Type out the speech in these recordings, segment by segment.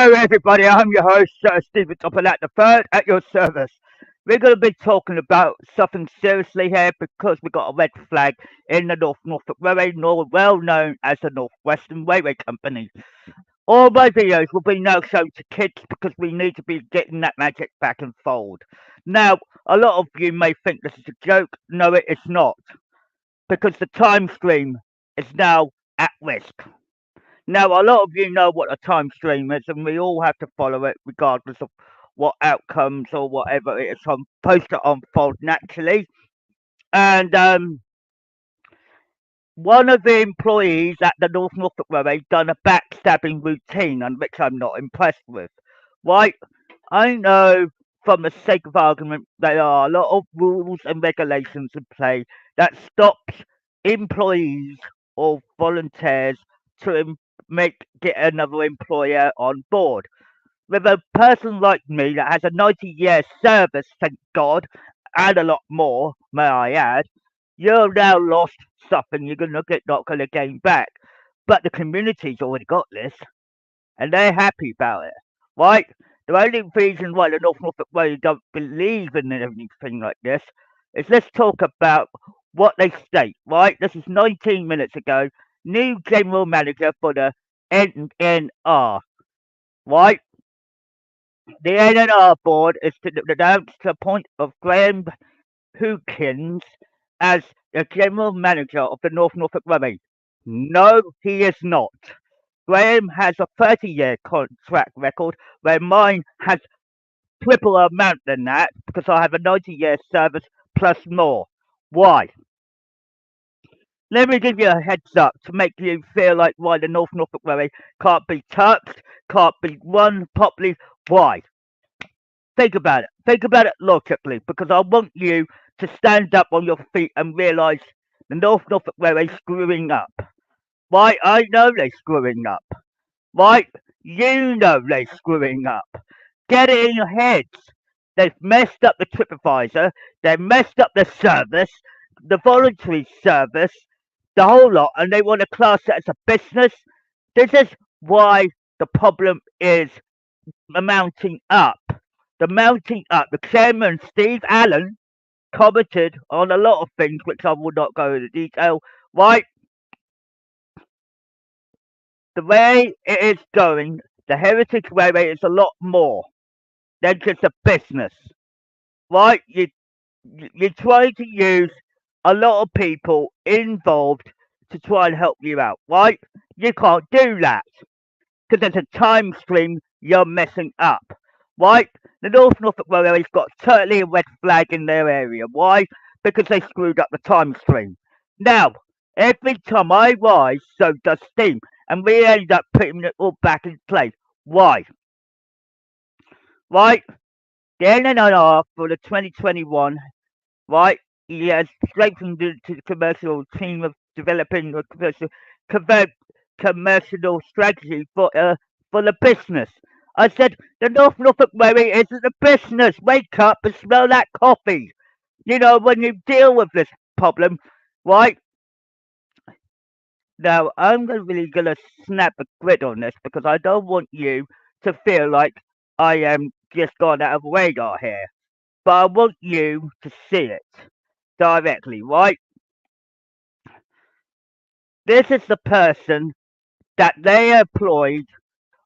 Hello, everybody. I'm your host, Stephen Topham the third at your service. We're going to be talking about something seriously here because we got a red flag in the Norfolk Railway, well known as the Northwestern Railway Company. All my videos will be now shown to kids because we need to be getting that magic back in fold. Now, a lot of you may think this is a joke. No, it is not, because the time stream is now at risk. Now, a lot of you know what a time stream is, and we all have to follow it regardless of what outcomes or whatever it is supposed to unfold naturally. And one of the employees at the Norfolk Railway done a backstabbing routine, on which I'm not impressed with. Right? I know, from the sake of argument, there are a lot of rules and regulations in play that stops employees or volunteers to get another employer on board. With a person like me that has a 90-year service, thank God, and a lot more, may I add, you're now lost something you're not gonna gain back. But the community's already got this, and they're happy about it, right? The only reason why the North Norfolk Way don't believe in anything like this is, let's talk about what they state, right? This is 19 minutes ago. New general manager for the NNR, right? The NNR board is to announce the appointment of Graham Hawkins as the general manager of the North Norfolk Railway. No, he is not. Graham has a 30-year contract record, where mine has triple amount than that because I have a 90-year service plus more. Why? Let me give you a heads up to make you feel like why the North Norfolk Railway can't be touched, can't be run properly. Why? Think about it. Think about it logically, because I want you to stand up on your feet and realise the North Norfolk Railway screwing up. Why? I know they're screwing up. Right? You know they're screwing up. Get it in your heads. They've messed up the TripAdvisor. They've messed up the service, the voluntary service, the whole lot, and they want to class it as a business. This is why the problem is mounting up. The mounting up. The chairman, Steve Allen, commented on a lot of things, which I will not go into detail. Right? The way it is going, the Heritage Railway is a lot more than just a business, right? You're trying to use a lot of people involved to try and help you out, right? You can't do that because there's a time stream you're messing up, right? The North Norfolk Railway's got certainly a red flag in their area. Why? Because they screwed up the time stream. Now, every time I rise, so does steam, and we end up putting it all back in place. Why? Right? The NNR for the 2021, right? He has strengthened the commercial team of developing a commercial strategy for the business. I said, the North Norfolk Railway isn't a business. Wake up and smell that coffee. You know, when you deal with this problem, right? Now, I'm really going to snap a grid on this because I don't want you to feel like I am just gone out of radar here. But I want you to see it directly, right? This is the person that they employed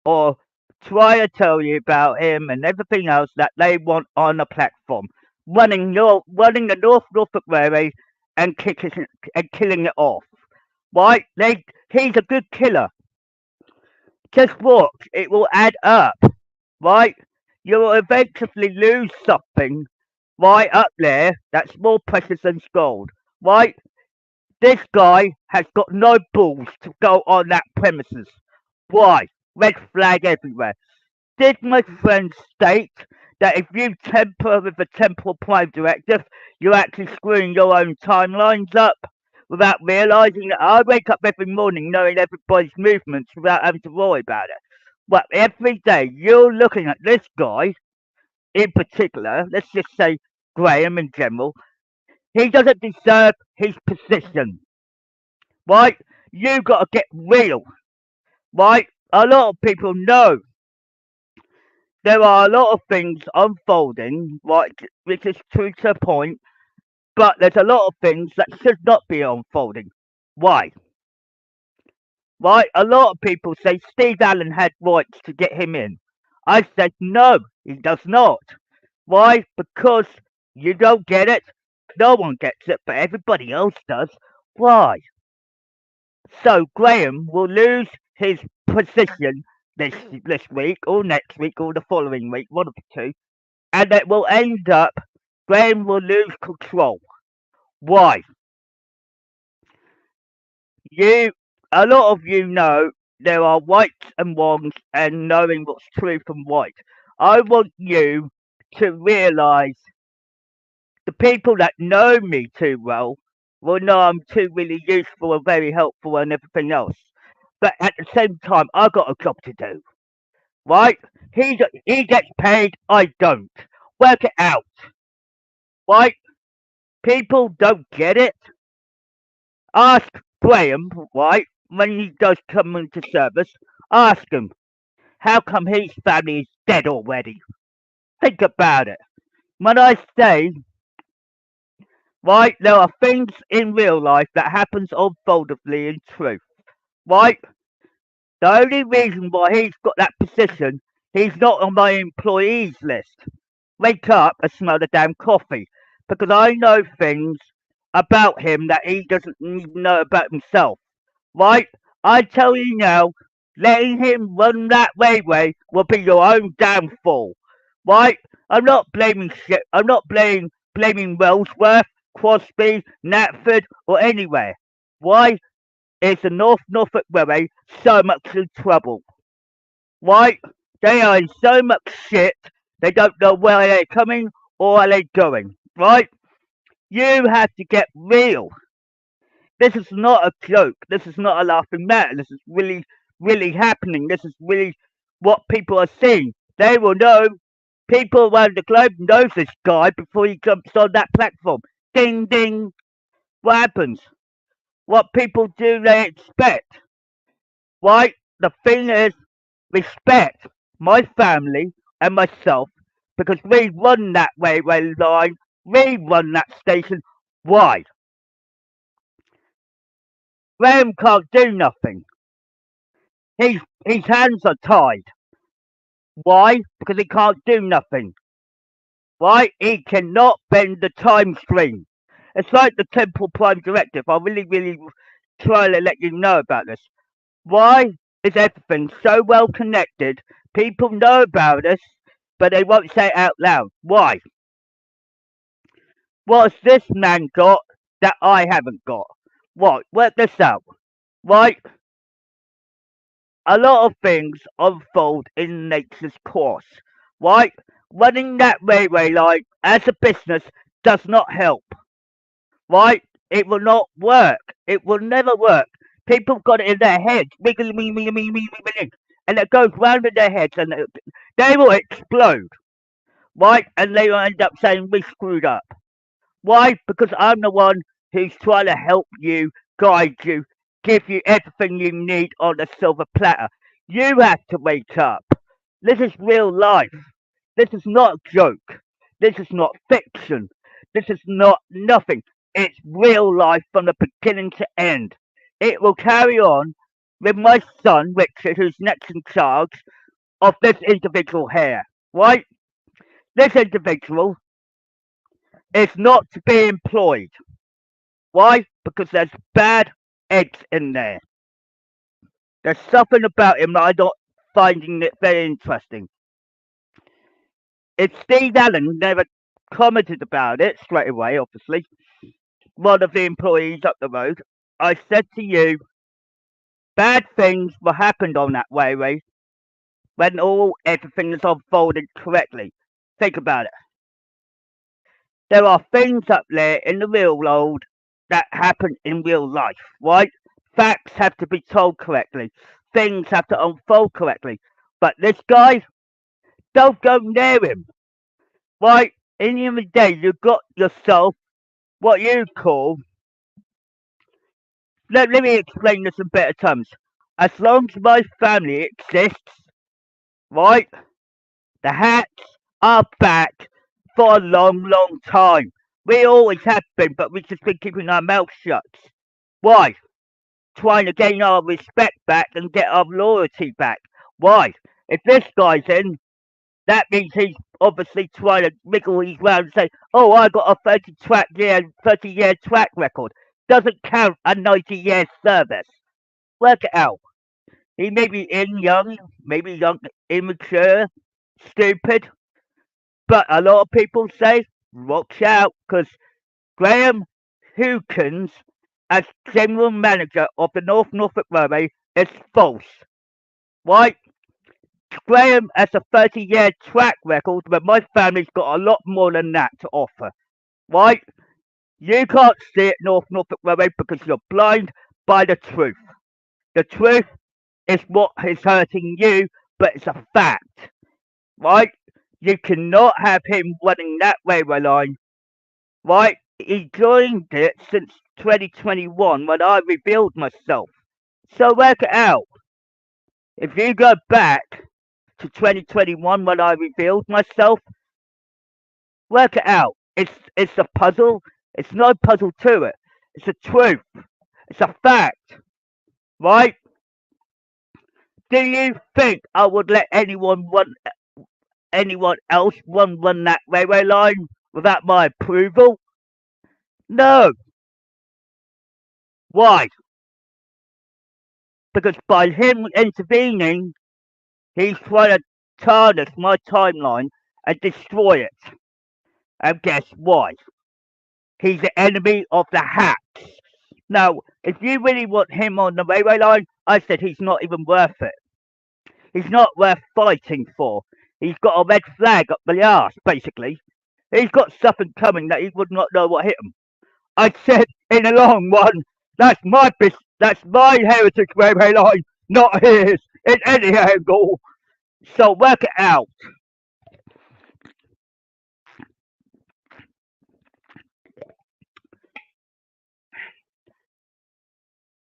or try to tell you about him and everything else that they want on the platform, running the North Norfolk Railway and killing it off. Right? He's a good killer. Just watch, it will add up. Right? You will eventually lose something right up there that's more precious than gold. Right? This guy has got no balls to go on that premises. Why? Red flag everywhere. Did my friend state that if you temper with the temporal prime directive, you're actually screwing your own timelines up without realising that? I wake up every morning knowing everybody's movements without having to worry about it. But every day you're looking at this guy in particular, let's just say Graham in general, he doesn't deserve his position. Right? You got to get real. Right? A lot of people know there are a lot of things unfolding, right, which is true to a point, but there's a lot of things that should not be unfolding. Why? Right? A lot of people say Steve Allen had rights to get him in. I said no, he does not. Why? Because you don't get it. No one gets it, but everybody else does. Why? So Graham will lose his position this week, or next week, or the following week, one of the two, and it will end up Graham will lose control. Why? You, a lot of you know there are rights and wrongs, and knowing what's true from right. I want you to realise the people that know me too well will know I'm too really useful and very helpful and everything else. But at the same time, I've got a job to do, right? He gets paid, I don't. Work it out, right? People don't get it. Ask Graham, right? When he does come into service, ask him how come his family is dead already. Think about it. When I say, right, there are things in real life that happens unfoldably in truth, right? The only reason why he's got that position, he's not on my employees list. Wake up and smell the damn coffee. Because I know things about him that he doesn't even know about himself. Right? I tell you now, letting him run that railway will be your own downfall. Right? I'm not blaming shit. I'm not blaming Wellsworth, Crosby, Knapford, or anywhere. Why is the North Norfolk Railway so much in trouble? Right? They are in so much shit, they don't know where they're coming or are they going. Right? You have to get real. This is not a joke. This is not a laughing matter. This is really, really happening. This is really what people are seeing. They will know. People around the globe knows this guy before he jumps on that platform. Ding, ding. What happens? What people do they expect? Right? The thing is, respect my family and myself because we run that railway line. We run that station. Why? Graham can't do nothing. His hands are tied. Why? Because he can't do nothing. Why? He cannot bend the time stream. It's like the Temple Prime Directive. I really, really try to let you know about this. Why is everything so well connected? People know about us, but they won't say it out loud. Why? What's this man got that I haven't got? What? Work this out. Right? A lot of things unfold in nature's course. Right? Running that railway line as a business does not help. Right? It will not work. It will never work. People got it in their heads, and it goes round in their heads, and they will explode. Right? And they will end up saying we screwed up. Why? Because I'm the one who's trying to help you, guide you, give you everything you need on a silver platter. You have to wake up. This is real life. This is not a joke. This is not fiction. This is not nothing. It's real life from the beginning to end. It will carry on with my son, Richard, who's next in charge of this individual here. Right? This individual is not to be employed. Why? Because there's bad eggs in there. There's something about him that I'm not finding it very interesting. If Steve Allen never commented about it straight away, obviously, one of the employees up the road, I said to you, bad things will happen on that railway when everything is unfolded correctly. Think about it. There are things up there in the real world that happen in real life, right? Facts have to be told correctly. Things have to unfold correctly. But this guy, don't go near him, right? In the end of the day, you've got yourself what you call. Let me explain this in better terms. As long as my family exists, right? The Hatts are back for a long, long time. We always have been, but we've just been keeping our mouths shut. Why? Trying to gain our respect back and get our loyalty back. Why? If this guy's in, that means he's obviously trying to wiggle his round and say, "Oh, I got a 30-year track record." Doesn't count a 90-year service. Work it out. He may be young, maybe young, immature, stupid, but a lot of people say, watch out, because Graham Hawkins, as general manager of the North Norfolk Railway, is false. Why? Graham has a 30-year track record, but my family's got a lot more than that to offer. Why? You can't see it, North Norfolk Railway, because you're blind by the truth. The truth is what is hurting you, but it's a fact. Right? You cannot have him running that railway line. Right? He joined it since 2021 when I revealed myself. So work it out. If you go back to 2021 when I revealed myself, work it out. It's a puzzle. It's no puzzle to it. It's a truth. It's a fact. Right? Do you think I would let anyone else run that railway line without my approval? No. Why? Because by him intervening, he's trying to tarnish my timeline and destroy it. And guess why? He's the enemy of the Hatts. Now, if you really want him on the railway line, I said he's not even worth it. He's not worth fighting for. He's got a red flag up the arse, basically. He's got something coming that he would not know what hit him. I said in the long run, that's my heritage railway line, not his, in any angle. So work it out.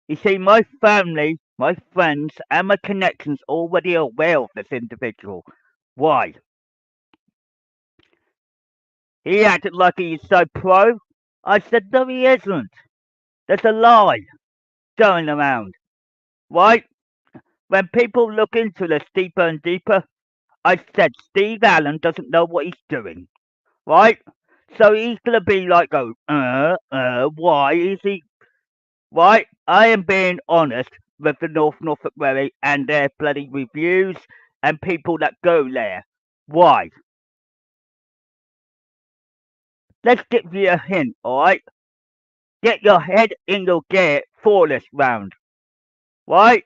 You see, my family, my friends, and my connections already aware of this individual. Why? He acted like he is so pro. I said, no, he isn't. There's a lie going around. Right? When people look into this deeper and deeper, I said Steve Allen doesn't know what he's doing. Right? So he's gonna be like, why is he? Right? I am being honest with the North Norfolk Railway and their bloody reviews and people that go there. Why? Let's give you a hint, alright? Get your head in your gear for this round. Right?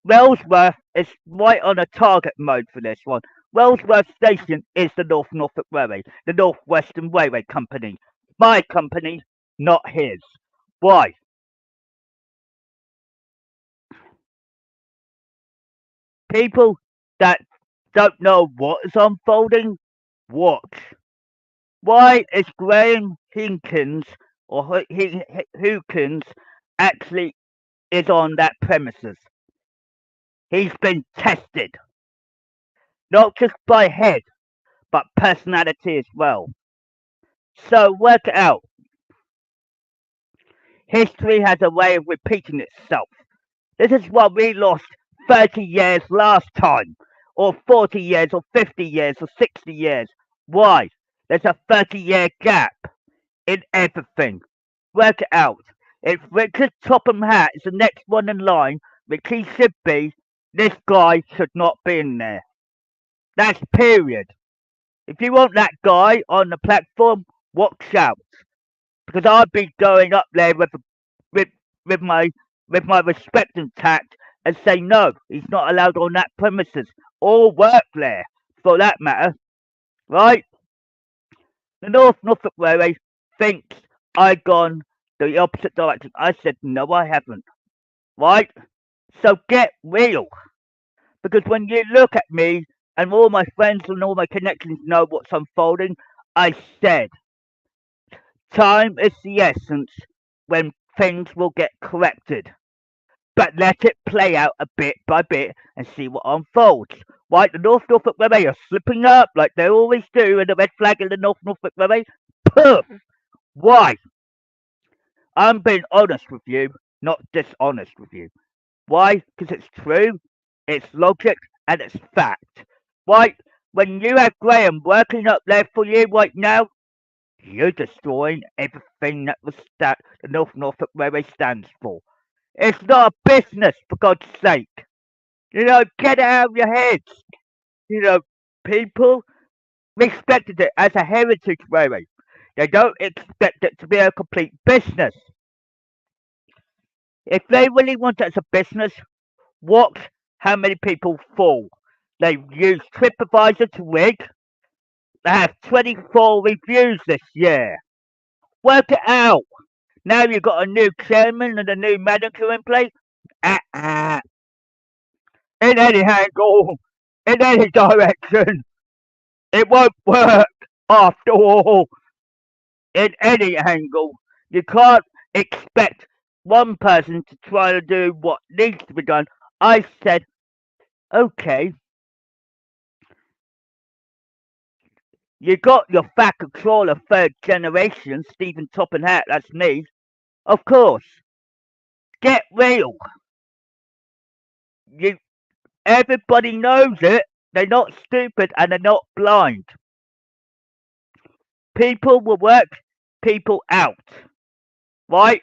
Wellsworth is right on a target mode for this one. Wellsworth Station is the North Norfolk Railway, the North Western Railway Company. My company, not his. Why? People that don't know what is unfolding, watch. Why is Graham Hinkins or Hawkins actually is on that premises? He's been tested, not just by head, but personality as well. So work it out. History has a way of repeating itself. This is why we lost 30 years last time, or 40 years, or 50 years, or 60 years. Why? There's a 30-year gap in everything. Work it out. If Richard Topham Hatt is the next one in line, which he should be, this guy should not be in there. That's period. If you want that guy on the platform, watch out. Because I'd be going up there with with my with my respect and tact and say no, he's not allowed on that premises or work there for that matter. Right? The North Norfolk Railway thinks I've gone the opposite direction. I said no, I haven't. Right? So get real. Because when you look at me and all my friends and all my connections know what's unfolding, I said time is the essence when things will get corrected. But let it play out a bit by bit and see what unfolds. Right, the North Norfolk Railway are slipping up like they always do, and the red flag in the North Norfolk Railway. Poof! Why? I'm being honest with you, not dishonest with you. Why? Because it's true, it's logic, and it's fact. Why? When you have Graham working up there for you right now, you're destroying everything that the North Norfolk Railway stands for. It's not a business, for God's sake. Get it out of your heads. You know, people respected it as a heritage railway. They don't expect it to be a complete business. If they really want it as a business, watch how many people fall. They use TripAdvisor to rig. They have 24 reviews this year. Work it out. Now you've got a new chairman and a new manager in place. Uh-uh. In any angle, in any direction, it won't work after all. In any angle, you can't expect one person to try to do what needs to be done. I said, okay, you got your fat controller third generation, Stephen Topham Hatt, that's me. Of course, get real. You, everybody knows it. They're not stupid and they're not blind. People will work people out, right?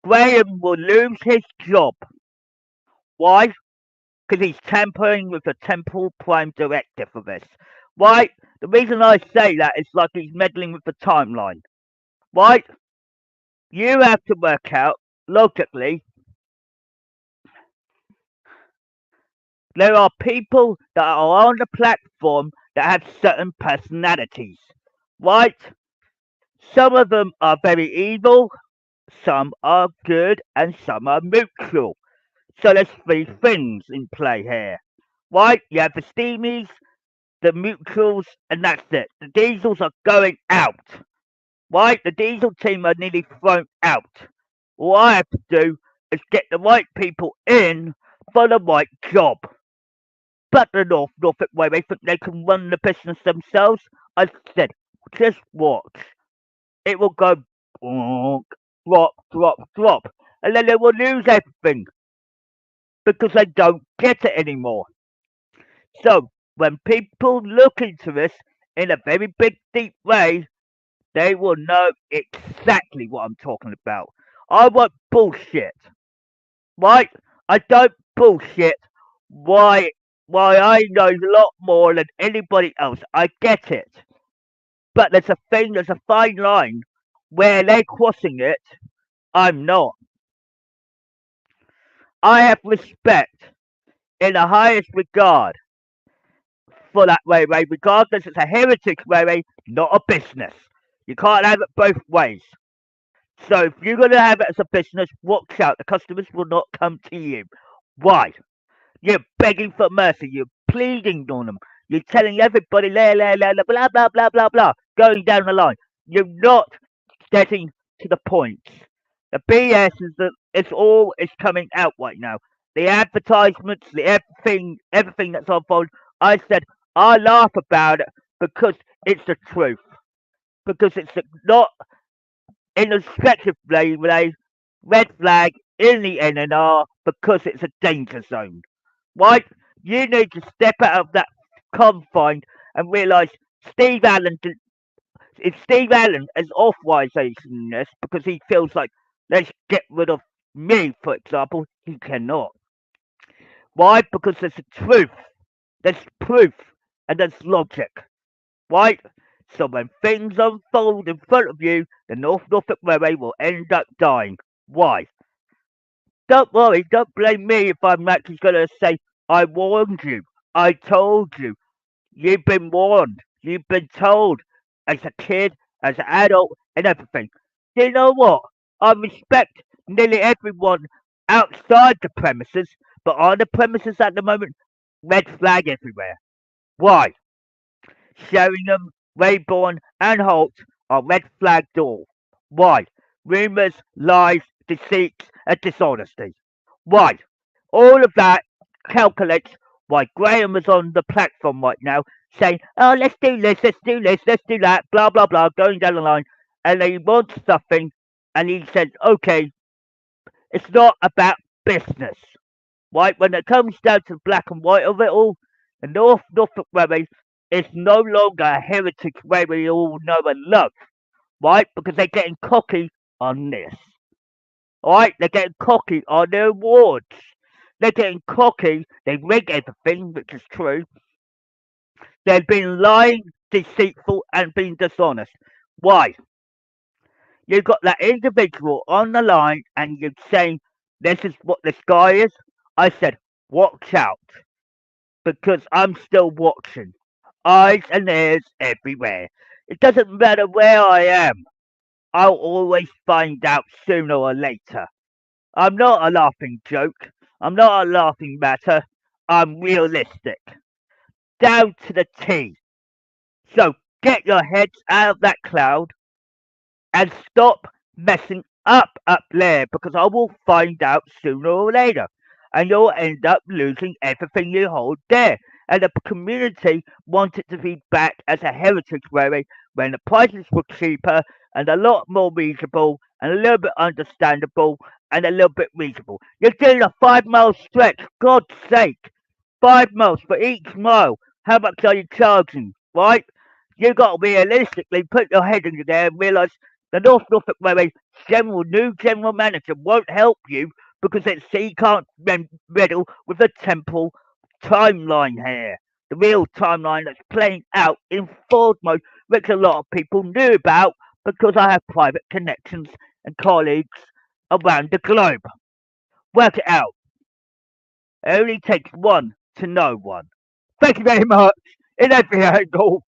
Graham will lose his job. Why? Because he's tampering with the Temple Prime Directive for this. Why? The reason I say that is like he's meddling with the timeline. Right? You have to work out, logically, there are people that are on the platform that have certain personalities. Right? Some of them are very evil, some are good, and some are neutral. So there's three things in play here. Right? You have the steamies, the neutrals, and that's it. The diesels are going out. Right? The diesel team are nearly thrown out. All I have to do is get the right people in for the right job. But the Norfolk way they think they can run the business themselves. I said, just watch. It will go drop, drop, drop. And then they will lose everything because they don't get it anymore. So when people look into this in a very big, deep way, they will know exactly what I'm talking about. I won't bullshit, right? I don't bullshit. Why? Why I know a lot more than anybody else. I get it, but there's a fine line where they're crossing it. I'm not. I have respect in the highest regard for that railway, regardless it's a heritage railway, not a business. You can't have it both ways. So if you're going to have it as a business, watch out. The customers will not come to you. Why? You're begging for mercy. You're pleading on them. You're telling everybody, blah, blah, blah, blah, blah, going down the line. You're not getting to the point. The BS is that it's all is coming out right now. The advertisements, the everything that's on phone. I said, I laugh about it because it's the truth. Because it's not in the respective relay, red flag in the NNR because it's a danger zone. Right? You need to step out of that confine and realise Steve Allen. If Steve Allen has authorization this because he feels like let's get rid of me, for example, he cannot. Why? Because there's a truth, there's proof, and there's logic. Right? So when things unfold in front of you, the North Norfolk Railway will end up dying. Why? Don't worry, don't blame me if I'm actually going to say, I warned you, I told you, you've been warned, you've been told as a kid, as an adult, and everything. You know what? I respect nearly everyone outside the premises, but on the premises at the moment, red flag everywhere. Why? Sheringham, Rayborn, and Holt are red flagged all. Why? Rumours, lies, deceits, and dishonesty. Why? All of that calculates Why, Graham was on the platform right now saying, oh, let's do this, let's do this, let's do that, blah, blah, blah, going down the line. And he wants something, and he says, okay, it's not about business. Right? When it comes down to the black and white of it all, the Norfolk Railway is no longer a heritage way we all know and love, right? Because they're getting cocky on this. Alright? They're getting cocky on their awards. They're getting cocky, they rig everything, which is true. They've been lying, deceitful, and being dishonest. Why? You've got that individual on the line and you're saying, this is what this guy is. I said, watch out. Because I'm still watching. Eyes and ears everywhere. It doesn't matter where I am. I'll always find out sooner or later. I'm not a laughing joke. I'm not a laughing matter. I'm realistic. Down to the T. So get your heads out of that cloud and stop messing up there because I will find out sooner or later. And you'll end up losing everything you hold dear. And the community want it to be back as a heritage railway when the prices were cheaper and a lot more reasonable and a little bit understandable and a little bit reasonable. You're doing a 5 mile stretch, God's sake. 5 miles for each mile. How much are you charging? Right? You got to realistically put your head in there and realise the North Norfolk Railway new general manager won't help you because he can't meddle with the temporal timeline here. The real timeline that's playing out in forward mode, which a lot of people knew about because I have private connections and colleagues around the globe. Work it out. It only takes one to know one. Thank you very much in every angle.